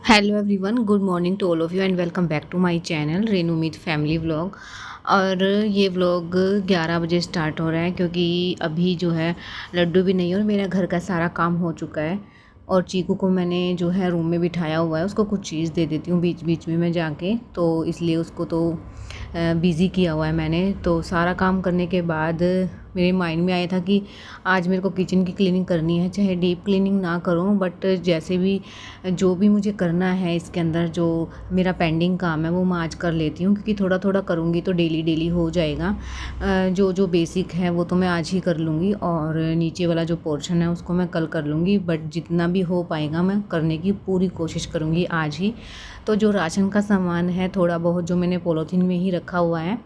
Hello everyone, good morning to all of you and welcome back to my channel Renu Meet family vlog. और ये vlog 11 बजे start हो रहा है क्योंकि अभी जो है लड्डू भी नहीं है और मेरा घर का सारा काम हो चुका है। और चीकू को मैंने जो है रूम में बिठाया हुआ है, उसको कुछ चीज़ दे देती हूँ बीच बीच में मैं जाके, तो इसलिए उसको तो बिज़ी किया हुआ है मैंने। तो सारा काम करने के बाद मेरे माइंड में आया था कि आज मेरे को किचन की क्लीनिंग करनी है, चाहे डीप क्लीनिंग ना करूं बट जैसे भी जो भी मुझे करना है इसके अंदर जो मेरा पेंडिंग काम है वो मैं आज कर लेती हूँ, क्योंकि थोड़ा थोड़ा करूँगी तो डेली डेली हो जाएगा। जो जो बेसिक है वो तो मैं आज ही कर लूँगी और नीचे वाला जो पोर्शन है उसको मैं कल कर लूँगी, बट जितना भी हो पाएगा मैं करने की पूरी कोशिश करूँगी आज ही। तो जो राशन का सामान है थोड़ा बहुत जो मैंने पॉलीथीन में ही रखा हुआ है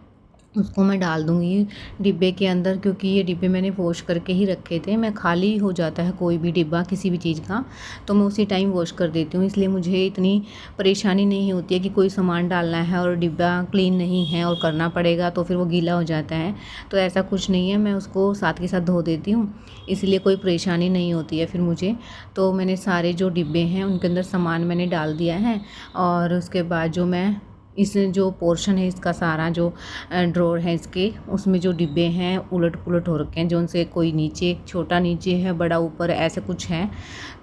उसको मैं डाल दूँगी डिब्बे के अंदर, क्योंकि ये डिब्बे मैंने वॉश करके ही रखे थे। मैं खाली हो जाता है कोई भी डिब्बा किसी भी चीज़ का तो मैं उसी टाइम वॉश कर देती हूँ, इसलिए मुझे इतनी परेशानी नहीं होती है कि कोई सामान डालना है और डिब्बा क्लीन नहीं है और करना पड़ेगा तो फिर वो गीला हो जाता है। तो ऐसा कुछ नहीं है, मैं उसको साथ के साथ धो देती हूँ, इसलिए कोई परेशानी नहीं होती है फिर मुझे। तो मैंने सारे जो डिब्बे हैं उनके अंदर सामान मैंने डाल दिया है और उसके बाद जो मैं इस जो पोर्शन है इसका सारा जो ड्रॉर है इसके उसमें जो डिब्बे हैं उलट पुलट हो रखे हैं, जो उनसे कोई नीचे छोटा नीचे है बड़ा ऊपर ऐसे कुछ है,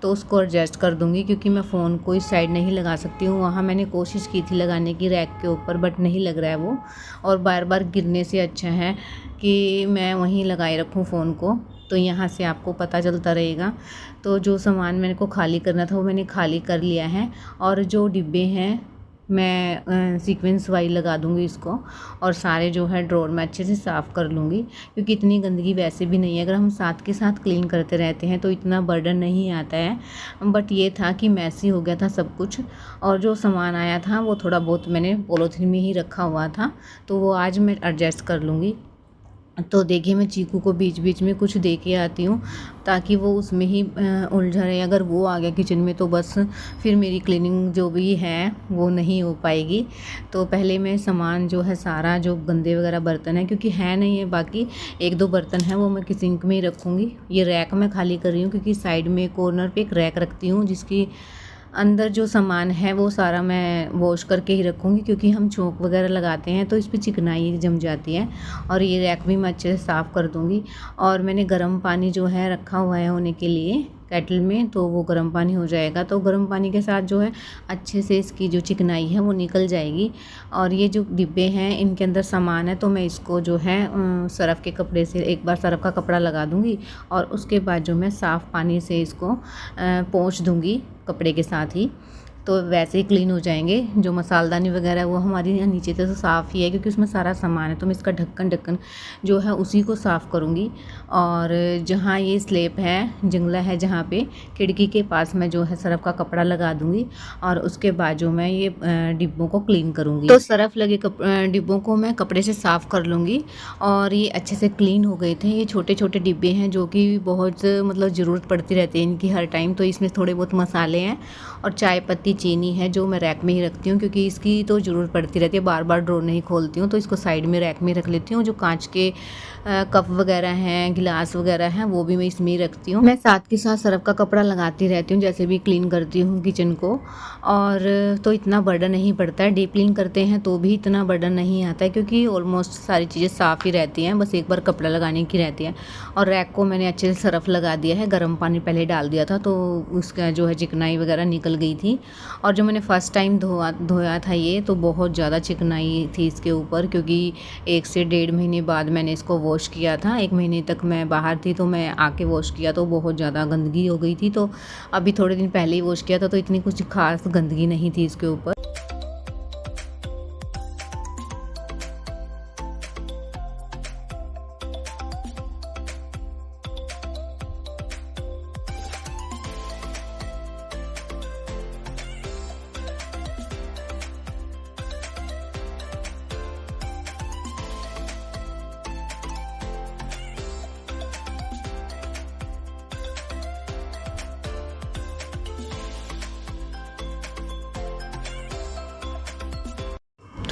तो उसको एडजस्ट कर दूंगी क्योंकि मैं फ़ोन को इस साइड नहीं लगा सकती हूँ। वहाँ मैंने कोशिश की थी लगाने की रैक के ऊपर बट नहीं लग रहा है वो, और बार बार गिरने से अच्छा है कि मैं वहीं लगाए रखूँ फ़ोन को, तो यहाँ से आपको पता चलता रहेगा। तो जो सामान मेरे को खाली करना था वो मैंने खाली कर लिया है और जो डिब्बे हैं मैं सीक्वेंस वाइज लगा दूंगी इसको, और सारे जो है ड्रॉर में अच्छे से साफ़ कर लूँगी क्योंकि इतनी गंदगी वैसे भी नहीं है। अगर हम साथ के साथ क्लीन करते रहते हैं तो इतना बर्डन नहीं आता है, बट ये था कि मैसी हो गया था सब कुछ। और जो सामान आया था वो थोड़ा बहुत मैंने पॉलीथीन में ही रखा हुआ था तो वो आज मैं एडजस्ट कर लूँगी। तो देखिए मैं चीकू को बीच बीच में कुछ दे के आती हूँ ताकि वो उसमें ही उलझा रहे। अगर वो आ गया किचन में तो बस फिर मेरी क्लीनिंग जो भी है वो नहीं हो पाएगी। तो पहले मैं सामान जो है सारा जो गंदे वगैरह बर्तन है, क्योंकि है नहीं है बाकी एक दो बर्तन है वो मैं सिंक में ही रखूँगी। ये रैक मैं खाली कर रही हूँ क्योंकि साइड में कॉर्नर पे एक रैक रखती हूँ जिसकी अंदर जो सामान है वो सारा मैं वॉश करके ही रखूँगी, क्योंकि हम चौक वगैरह लगाते हैं तो इस पर चिकनाई जम जाती है। और ये रैक भी मैं अच्छे से साफ़ कर दूँगी। और मैंने गर्म पानी जो है रखा हुआ है होने के लिए केटल में, तो वो गर्म पानी हो जाएगा तो गर्म पानी के साथ जो है अच्छे से इसकी जो चिकनाई है वो निकल जाएगी। और ये जो डिब्बे हैं इनके अंदर सामान है तो मैं इसको जो है सरफ़ के कपड़े से एक बार सरफ़ का कपड़ा लगा दूँगी और उसके बाद जो मैं साफ़ पानी से इसको पोंछ दूँगी कपड़े के साथ ही, तो वैसे ही क्लीन हो जाएंगे। जो मसालदानी वगैरह है वो हमारी यहाँ नीचे से तो साफ़ ही है क्योंकि उसमें सारा सामान है, तो मैं इसका ढक्कन ढक्कन जो है उसी को साफ़ करूँगी। और जहाँ ये स्लैब है जंगला है जहाँ पे खिड़की के पास मैं जो है सरफ़ का कपड़ा लगा दूँगी और उसके बाद जो मैं ये डिब्बों को क्लीन करूँगी। तो सरफ़ लगे डिब्बों को मैं कपड़े से साफ़ कर लूँगी और ये अच्छे से क्लीन हो गए थे। ये छोटे छोटे डिब्बे हैं जो कि बहुत मतलब ज़रूरत पड़ती रहती है इनकी हर टाइम, तो इसमें थोड़े बहुत मसाले हैं और चाय पत्ती चीनी है जो मैं रैक में ही रखती हूँ क्योंकि इसकी तो ज़रूरत पड़ती रहती है, बार बार ड्रॉर नहीं खोलती हूँ तो इसको साइड में रैक में रख लेती हूँ। जो कांच के कप वगैरह हैं गिलास वगैरह हैं वो भी मैं इसमें ही रखती हूँ। मैं साथ के साथ सरफ़ का कपड़ा लगाती रहती हूँ जैसे भी क्लीन करती हूँ किचन को, और तो इतना बर्डन नहीं पड़ता है। डीप क्लीन करते हैं तो भी इतना बर्डन नहीं आता है क्योंकि ऑलमोस्ट सारी चीज़ें साफ़ ही रहती हैं, बस एक बार कपड़ा लगाने की रहती है। और रैक को मैंने अच्छे से सरफ़ लगा दिया है, गर्म पानी पहले डाल दिया था तो उसका जो है चिकनाई वगैरह निकल गई थी। और जो मैंने फ़र्स्ट टाइम धोया था ये तो बहुत ज़्यादा चिकनाई थी इसके ऊपर, क्योंकि 1 से 1.5 महीने बाद मैंने इसको वॉश किया था। 1 महीने तक मैं बाहर थी तो मैं आके वॉश किया तो बहुत ज़्यादा गंदगी हो गई थी, तो अभी थोड़े दिन पहले ही वॉश किया था तो इतनी कुछ खास गंदगी नहीं थी इसके ऊपर।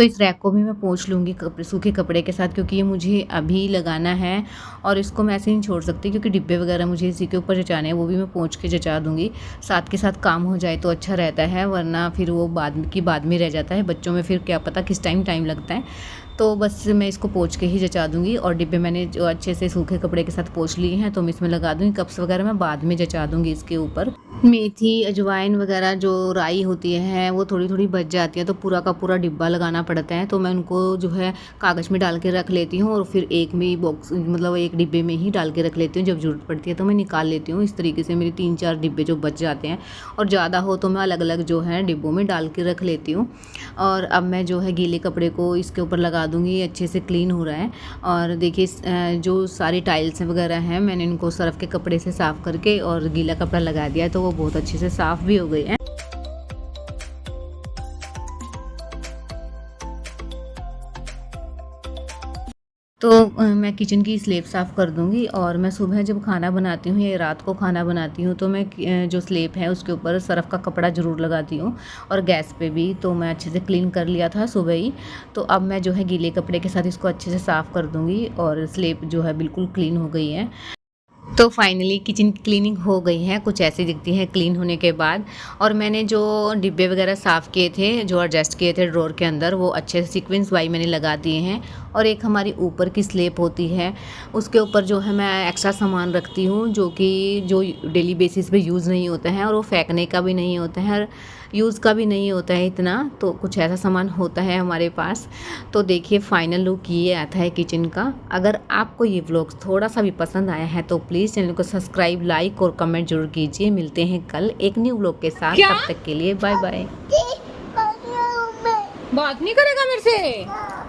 तो इस रैक को भी मैं पोंछ लूँगी सूखे कपड़े के साथ, क्योंकि ये मुझे अभी लगाना है और इसको मैं ऐसे नहीं छोड़ सकती, क्योंकि डिब्बे वगैरह मुझे इसी के ऊपर जचाने हैं, वो भी मैं पोंछ के जचा दूँगी। साथ के साथ काम हो जाए तो अच्छा रहता है, वरना फिर वो बाद में रह जाता है। बच्चों में फिर क्या पता किस टाइम लगता है। तो बस मैं इसको पोंछ के ही जचा दूँगी। और डिब्बे मैंने जो अच्छे से सूखे कपड़े के साथ पोंछ लिए हैं, तो मैं इसमें लगा दूँगी। कप्स वगैरह मैं बाद में जचा दूँगी इसके ऊपर। मेथी, अजवाइन वगैरह जो राई होती है वो थोड़ी बच जाती है, तो पूरा का पूरा डिब्बा लगाना पड़ता है। तो मैं उनको जो है कागज़ में डाल के रख लेती हूँ और फिर एक में बॉक्स मतलब एक डिब्बे में ही डाल के रख लेती हूँ। जब ज़रूरत पड़ती है तो मैं निकाल लेती हूँ। इस तरीके से मेरे 3-4 डिब्बे जो बच जाते हैं, और ज़्यादा हो तो मैं अलग अलग जो है डिब्बों में डाल के रख लेती हूँ। और अब मैं जो है गीले कपड़े को इसके ऊपर लगा दूँगी। अच्छे से क्लीन हो रहा है। और देखिए जो सारी टाइल्स वगैरह हैं, मैंने इनको सर्फ़ के कपड़े से साफ़ करके और गीला कपड़ा लगा दिया है, तो वो बहुत अच्छे से साफ़ भी हो गई हैं। तो मैं किचन की स्लेब साफ़ कर दूँगी। और मैं सुबह जब खाना बनाती हूँ या रात को खाना बनाती हूँ, तो मैं जो स्लेब है उसके ऊपर सर्फ़ का कपड़ा ज़रूर लगाती हूँ। और गैस पे भी तो मैं अच्छे से क्लीन कर लिया था सुबह ही। तो अब मैं जो है गीले कपड़े के साथ इसको अच्छे से साफ़ कर दूँगी, और स्लेब जो है बिल्कुल क्लीन हो गई है। तो फाइनली किचन की क्लीनिंग हो गई है, कुछ ऐसी दिखती है क्लीन होने के बाद। और मैंने जो डिब्बे वगैरह साफ़ किए थे, जो एडजस्ट किए थे ड्रॉर के अंदर, वो अच्छे से सीक्वेंस वाइज मैंने लगा दिए हैं। और एक हमारी ऊपर की स्लेब होती है, उसके ऊपर जो है मैं एक्स्ट्रा सामान रखती हूँ, जो डेली बेसिस पे यूज़ नहीं होता है, और वो फेंकने का भी नहीं होता है और यूज़ का भी नहीं होता है इतना। तो कुछ ऐसा सामान होता है हमारे पास। तो देखिए फाइनल लुक ये आता है किचन का। अगर आपको ये व्लॉग थोड़ा सा भी पसंद आया है तो प्लीज़ चैनल को सब्सक्राइब, लाइक और कमेंट जरूर कीजिए। मिलते हैं कल एक न्यू व्लॉग के साथ। तब तक के लिए बाय बाय। बात नहीं करेगा मेरे से।